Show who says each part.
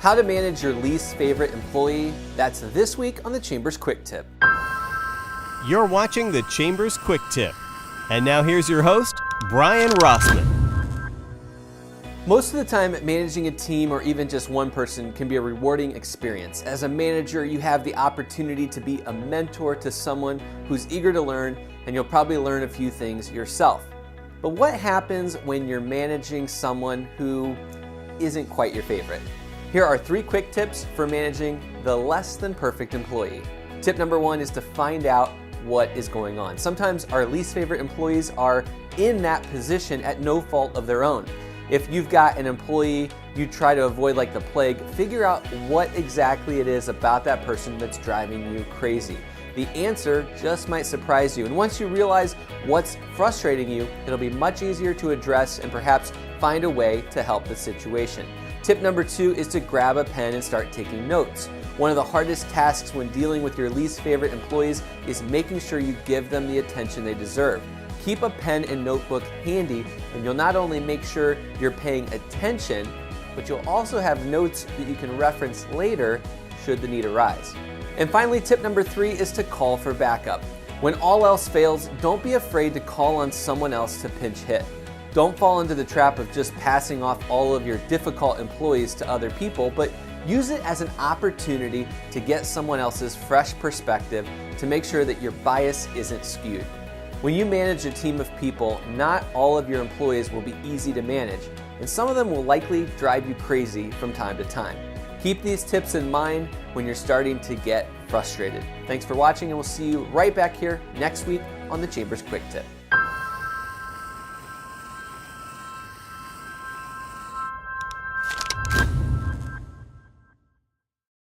Speaker 1: How to manage your least favorite employee. That's this week on the Chambers Quick Tip.
Speaker 2: You're watching the Chambers Quick Tip. And now here's your host, Brian Rossman.
Speaker 1: Most of the time, managing a team or even just one person can be a rewarding experience. As a manager, you have the opportunity to be a mentor to someone who's eager to learn, and you'll probably learn a few things yourself. But what happens when you're managing someone who isn't quite your favorite? Here are 3 quick tips for managing the less than perfect employee. Tip number 1 is to find out what is going on. Sometimes our least favorite employees are in that position at no fault of their own. If you've got an employee you try to avoid like the plague, figure out what exactly it is about that person that's driving you crazy. The answer just might surprise you. And once you realize what's frustrating you, it'll be much easier to address and perhaps find a way to help the situation. Tip number 2 is to grab a pen and start taking notes. One of the hardest tasks when dealing with your least favorite employees is making sure you give them the attention they deserve. Keep a pen and notebook handy, and you'll not only make sure you're paying attention, but you'll also have notes that you can reference later should the need arise. And finally, tip number 3 is to call for backup. When all else fails, don't be afraid to call on someone else to pinch hit. Don't fall into the trap of just passing off all of your difficult employees to other people, but use it as an opportunity to get someone else's fresh perspective to make sure that your bias isn't skewed. When you manage a team of people, not all of your employees will be easy to manage, and some of them will likely drive you crazy from time to time. Keep these tips in mind when you're starting to get frustrated. Thanks for watching, and we'll see you right back here next week on the Chambers Quick Tip.